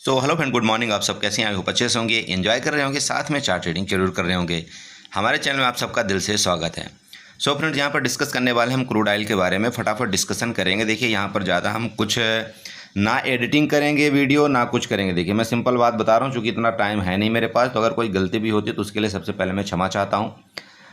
Hello friend, good morning. आप सब कैसे हैं? आई होप अच्छे से होंगे, एंजॉय कर रहे होंगे, साथ में चार्ट ट्रेडिंग जरूर कर रहे होंगे। हमारे चैनल में आप सबका दिल से स्वागत है। फ्रेंड, यहाँ पर डिस्कस करने वाले हम क्रूड ऑयल के बारे में फटाफट डिस्कशन करेंगे। देखिए, यहाँ पर ज़्यादा हम कुछ ना एडिटिंग करेंगे वीडियो, ना कुछ करेंगे। देखिए, मैं सिंपल बात बता रहा हूँ, चूँकि इतना टाइम है नहीं मेरे पास, तो अगर कोई गलती भी होती है तो उसके लिए सबसे पहले मैं क्षमा चाहता हूँ।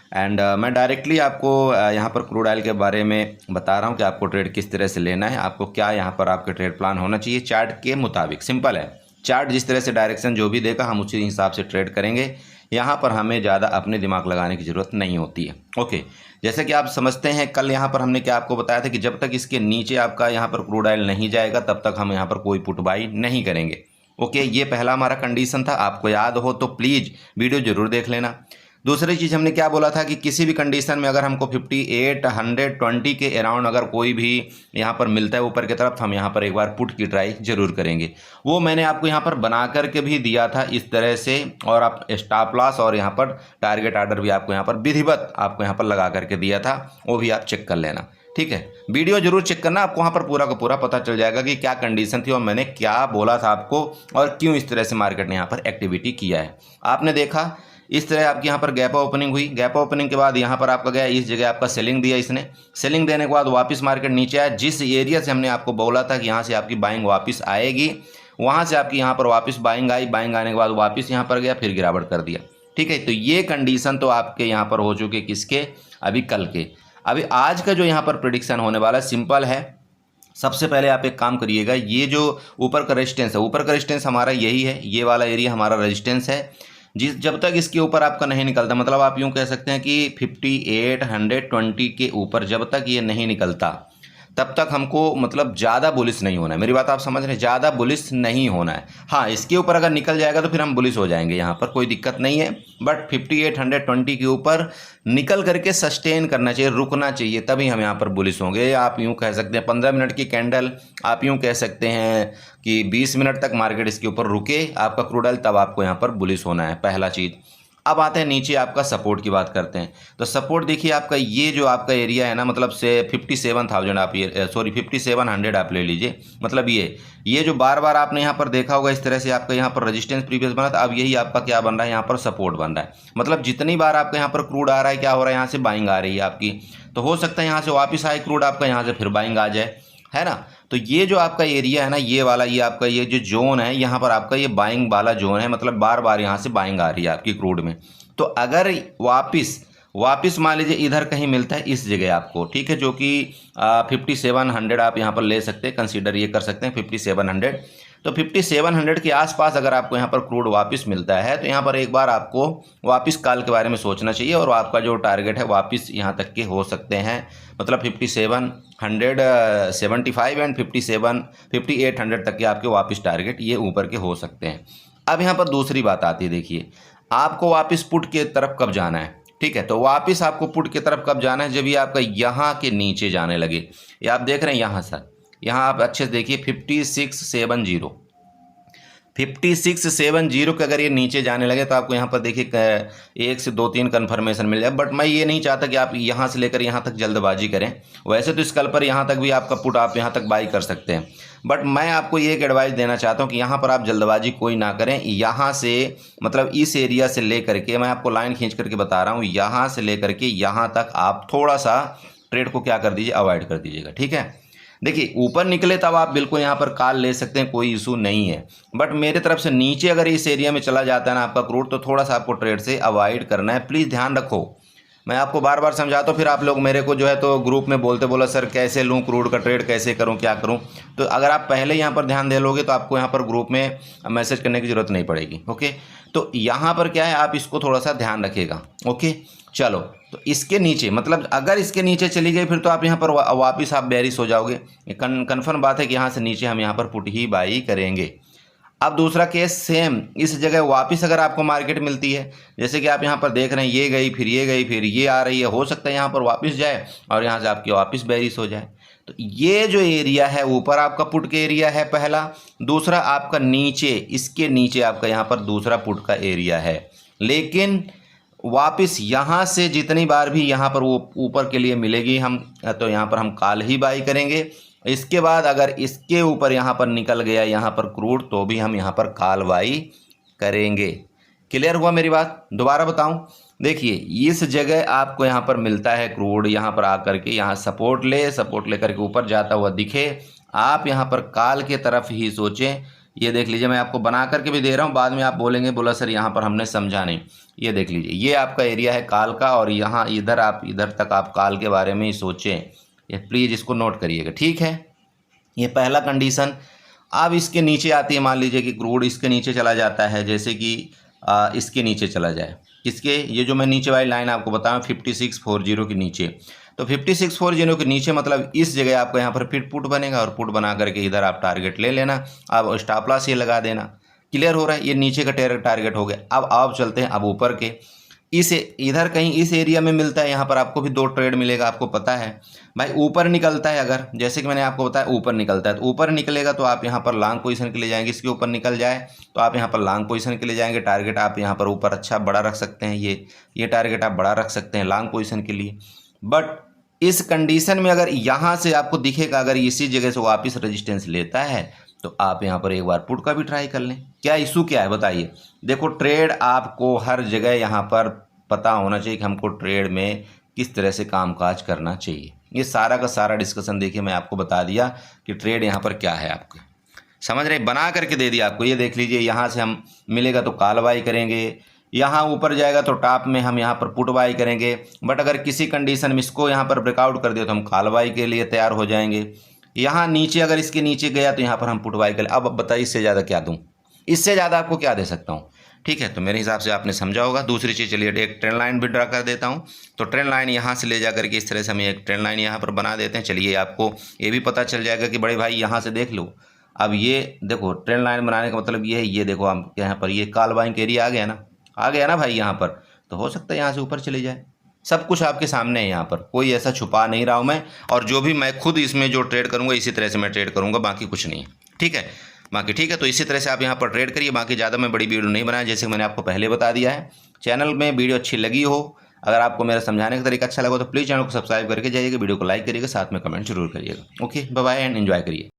एंड मैं डायरेक्टली आपको यहाँ पर क्रूड ऑयल के बारे में बता रहा हूँ कि आपको ट्रेड किस तरह से लेना है, आपको क्या यहाँ पर आपके ट्रेड प्लान होना चाहिए चार्ट के मुताबिक। सिंपल है, चार्ट जिस तरह से डायरेक्शन जो भी देगा हम उसी हिसाब से ट्रेड करेंगे। यहाँ पर हमें ज़्यादा अपने दिमाग लगाने की ज़रूरत नहीं होती है। ओके, जैसे कि आप समझते हैं, कल यहाँ पर हमने क्या आपको बताया था कि जब तक इसके नीचे आपका यहाँ पर क्रूड ऑयल नहीं जाएगा तब तक हम यहाँ पर कोई पुट बाई नहीं करेंगे। ओके, ये पहला हमारा कंडीशन था। आपको याद हो तो प्लीज़ वीडियो ज़रूर देख लेना। दूसरी चीज़ हमने क्या बोला था कि किसी भी कंडीशन में अगर हमको 58, 120 के अराउंड अगर कोई भी यहाँ पर मिलता है ऊपर की तरफ, हम यहाँ पर एक बार पुट की ट्राई जरूर करेंगे। वो मैंने आपको यहाँ पर बना करके भी दिया था इस तरह से, और आप स्टॉप लॉस और यहाँ पर टारगेट ऑर्डर भी आपको यहाँ पर विधिवत आपको यहाँ पर लगा करके दिया था, वो भी आप चेक कर लेना। ठीक है, वीडियो जरूर चेक करना, आपको वहाँ पर पूरा का पूरा पता चल जाएगा कि क्या कंडीशन थी और मैंने क्या बोला था आपको और क्यों इस तरह से मार्केट ने यहाँ पर एक्टिविटी किया है। आपने देखा इस तरह आपकी यहाँ पर गैप ओपनिंग हुई। गैप ओपनिंग के बाद यहाँ पर आपका गया, इस जगह आपका सेलिंग दिया इसने। सेलिंग देने के बाद वापस मार्केट नीचे आया। जिस एरिया से हमने आपको बोला था कि यहाँ से आपकी बाइंग वापस आएगी, वहाँ से आपकी यहाँ पर वापस बाइंग आई। बाइंग आने के बाद वापस यहाँ पर गया, फिर गिरावट कर दिया। ठीक है, तो ये कंडीशन तो आपके यहाँ पर हो चुके किसके, अभी कल के। अभी आज का जो यहाँ पर प्रिडिक्शन होने वाला है सिंपल है। सबसे पहले आप एक काम करिएगा, ये जो ऊपर का रेजिस्टेंस है, ऊपर का रेजिस्टेंस हमारा यही है, ये वाला एरिया हमारा रेजिस्टेंस है। जिस जब तक इसके ऊपर आपका नहीं निकलता, मतलब आप यूँ कह सकते हैं कि 58, 120 के ऊपर जब तक ये नहीं निकलता तब तक हमको मतलब ज़्यादा बुलिश नहीं होना है। मेरी बात आप समझ रहे हैं, ज़्यादा बुलिश नहीं होना है। हाँ, इसके ऊपर अगर निकल जाएगा तो फिर हम बुलिश हो जाएंगे, यहाँ पर कोई दिक्कत नहीं है। बट 58, 120 के ऊपर निकल करके सस्टेन करना चाहिए, रुकना चाहिए, तभी हम यहाँ पर बुलिश होंगे। आप यूँ कह सकते हैं 15 मिनट की कैंडल, आप यूँ कह सकते हैं कि 20 मिनट तक मार्केट इसके ऊपर रुके आपका क्रूड ऑयल, तब आपको यहाँ पर बुलिश होना है, पहला चीज़। अब आते हैं नीचे, आपका सपोर्ट की बात करते हैं। तो सपोर्ट देखिए, आपका ये जो आपका एरिया है ना, मतलब से 57,000 आप ये 5700 आप ले लीजिए। मतलब ये जो बार बार आपने यहाँ पर देखा होगा इस तरह से आपका यहाँ पर रेजिस्टेंस प्रीवियस बना था, अब यही आपका क्या बन रहा है, यहाँ पर सपोर्ट बन रहा है। मतलब जितनी बार आपका यहाँ पर क्रूड आ रहा है, क्या हो रहा है, यहाँ से बाइंग आ रही है आपकी, तो हो सकता है यहाँ से वापस आए क्रूड आपका, यहाँ से फिर बाइंग आ जाए, है ना। तो ये जो आपका एरिया है ना, ये वाला, ये आपका ये जो जोन है, यहाँ पर आपका ये बाइंग वाला जोन है। मतलब बार बार यहाँ से बाइंग आ रही है आपकी क्रूड में। तो अगर वापस मान लीजिए इधर कहीं मिलता है इस जगह आपको, ठीक है, जो कि 5700 आप यहाँ पर ले सकते हैं, कंसीडर ये कर सकते हैं 5700। तो 5700 के आसपास अगर आपको यहाँ पर क्रूड वापस मिलता है तो यहाँ पर एक बार आपको वापस कॉल के बारे में सोचना चाहिए, और आपका जो टारगेट है वापस यहाँ तक के हो सकते हैं। मतलब 5775 एंड 5800 तक के आपके वापस टारगेट ये ऊपर के हो सकते हैं। अब यहाँ पर दूसरी बात आती है, देखिए आपको वापस पुट के तरफ कब जाना है। ठीक है, तो वापस आपको पुट की तरफ कब जाना है, जब ये आपका यहाँ के नीचे जाने लगे। ये आप देख रहे हैं यहाँ सर, यहाँ आप अच्छे से देखिए 5670 के अगर ये नीचे जाने लगे तो आपको यहाँ पर देखिए 1 से 2-3 कन्फर्मेशन मिल जाए। बट मैं ये नहीं चाहता कि आप यहाँ से लेकर यहाँ तक जल्दबाजी करें। वैसे तो इस कल पर यहाँ तक भी आपका पुट आप यहाँ तक बाई कर सकते हैं, बट मैं आपको ये एक एडवाइस देना चाहता हूँ कि यहाँ पर आप जल्दबाजी कोई ना करें। यहाँ से मतलब इस एरिया से ले करके, मैं आपको लाइन खींच करके बता रहा हूँ, यहाँ से ले करके यहाँ तक आप थोड़ा सा ट्रेड को क्या कर दीजिए, अवॉइड कर दीजिएगा। ठीक है, देखिए ऊपर निकले तब आप बिल्कुल यहाँ पर कॉल ले सकते हैं, कोई इशू नहीं है। बट मेरे तरफ से नीचे अगर इस एरिया में चला जाता है ना आपका क्रूड, तो थोड़ा सा आपको ट्रेड से अवॉइड करना है। प्लीज़ ध्यान रखो, मैं आपको बार बार समझाता हूँ, फिर आप लोग मेरे को जो है तो ग्रुप में बोलते बोला सर कैसे लूँ क्रूड का ट्रेड, कैसे करूँ, क्या करूँ। तो अगर आप पहले यहाँ पर ध्यान दे लोगे तो आपको यहाँ पर ग्रुप में मैसेज करने की ज़रूरत नहीं पड़ेगी। ओके, तो यहाँ पर क्या है, आप इसको थोड़ा सा ध्यान रखिएगा। ओके, चलो, तो इसके नीचे मतलब अगर इसके नीचे चली गई फिर तो आप यहाँ पर वापस आप बेरिश हो जाओगे। कन्फर्म बात है कि यहाँ से नीचे हम यहाँ पर पुट ही बाई करेंगे। अब दूसरा केस सेम, इस जगह वापस अगर आपको मार्केट मिलती है, जैसे कि आप यहाँ पर देख रहे हैं, ये गई, फिर ये गई, फिर ये आ रही है, हो सकता है यहाँ पर वापस जाए और यहाँ से आपकी वापस बेरिश हो जाए। तो ये जो एरिया है ऊपर आपका पुट के एरिया है पहला। दूसरा आपका नीचे, इसके नीचे आपका यहाँ पर दूसरा पुट का एरिया है। लेकिन वापस यहाँ से जितनी बार भी यहाँ पर वो ऊपर के लिए मिलेगी, हम तो यहाँ पर हम कॉल ही बाई करेंगे। इसके बाद अगर इसके ऊपर यहाँ पर निकल गया यहाँ पर क्रूड, तो भी हम यहाँ पर कार्रवाई करेंगे। क्लियर हुआ मेरी बात? दोबारा बताऊं, देखिए इस जगह आपको यहाँ पर मिलता है क्रूड, यहाँ पर आकर के यहाँ सपोर्ट लेकर के ऊपर जाता हुआ दिखे, आप यहाँ पर काल के तरफ ही सोचें। ये देख लीजिए, मैं आपको बना करके भी दे रहा हूँ, बाद में आप बोलेंगे बोला सर यहाँ पर हमने समझा नहीं। ये देख लीजिए, ये आपका एरिया है काल का, और यहाँ इधर तक आप काल के बारे में ही सोचें। ये प्लीज़ इसको नोट करिएगा, ठीक है। ये पहला कंडीशन। अब इसके नीचे आती है, मान लीजिए कि क्रूड इसके नीचे चला जाता है, जैसे कि इसके नीचे चला जाए, इसके ये जो मैं नीचे वाली लाइन आपको बताऊँ 5640 के नीचे, तो 5640 के नीचे मतलब इस जगह आपको यहाँ पर फिर पुट बनेगा, और पुट बना करके इधर आप टारगेट ले लेना। अब स्टॉप लॉस ये लगा देना। क्लियर हो रहा है? ये नीचे का टारगेट हो गया। अब आप चलते हैं अब ऊपर के, इधर कहीं इस एरिया में मिलता है, यहाँ पर आपको भी 2 ट्रेड मिलेगा, आपको पता है भाई। ऊपर निकलता है, अगर जैसे कि मैंने आपको बताया ऊपर निकलता है, तो ऊपर निकलेगा तो आप यहाँ पर लॉन्ग पोजीशन के लिए जाएंगे। इसके ऊपर निकल जाए तो आप यहाँ पर लॉन्ग पोजीशन के लिए जाएंगे। टारगेट आप यहाँ पर ऊपर अच्छा बड़ा रख सकते हैं, ये टारगेट आप बड़ा रख सकते हैं लॉन्ग पोजीशन के लिए। बट इस कंडीशन में अगर यहाँ से आपको दिखेगा, अगर इसी जगह से वापस रेजिस्टेंस लेता है, तो आप यहाँ पर एक बार पुट का भी ट्राई कर लें। क्या इशू क्या है बताइए? देखो, ट्रेड आपको हर जगह यहाँ पर पता होना चाहिए कि हमको ट्रेड में किस तरह से कामकाज करना चाहिए। ये सारा का सारा डिस्कशन देखिए, मैं आपको बता दिया कि ट्रेड यहाँ पर क्या है, आपको समझ रहे, बना करके दे दिया आपको। ये देख लीजिए, यहाँ से हम मिलेगा तो कॉल बाई करेंगे, यहाँ ऊपर जाएगा तो टॉप में हम यहाँ पर पुट बाई करेंगे। बट अगर किसी कंडीशन में इसको यहाँ पर ब्रेकआउट कर दिया तो हम कॉल बाई के लिए तैयार हो जाएंगे। यहाँ नीचे अगर इसके नीचे गया तो यहाँ पर हम पुट बाई करें। अब बताइए इससे ज़्यादा क्या दूँ? इससे ज़्यादा आपको क्या दे सकता हूँ? ठीक है, तो मेरे हिसाब से आपने समझा होगा। दूसरी चीज़, चलिए एक ट्रेंड लाइन भी ड्रा कर देता हूँ। तो ट्रेंड लाइन यहाँ से ले जा करके इस तरह से हम एक ट्रेंड लाइन यहाँ पर बना देते हैं। चलिए आपको ये भी पता चल जाएगा कि बड़े भाई यहाँ से देख लो। अब ये देखो, ट्रेंड लाइन बनाने का मतलब ये है, ये देखो हम यहाँ पर ये कॉल बाइंग एरिया आ गया ना भाई यहाँ पर, तो हो सकता है यहाँ से ऊपर चले जाए। सब कुछ आपके सामने है, यहाँ पर कोई ऐसा छुपा नहीं रहा हूँ मैं। और जो भी मैं खुद इसमें जो ट्रेड करूँगा इसी तरह से मैं ट्रेड करूँगा, बाकी कुछ नहीं। ठीक है, बाकी ठीक है। तो इसी तरह से आप यहाँ पर ट्रेड करिए। बाकी ज़्यादा मैं बड़ी वीडियो नहीं बनाया, जैसे मैंने आपको पहले बता दिया है। चैनल में वीडियो अच्छी लगी हो, अगर आपको मेरा समझाने का तरीका अच्छा लगा तो प्लीज़ चैनल को सब्सक्राइब करके जाइएगा, वीडियो को लाइक करिएगा, साथ में कमेंट जरूर करिएगा। Okay, bye bye and enjoy करिए।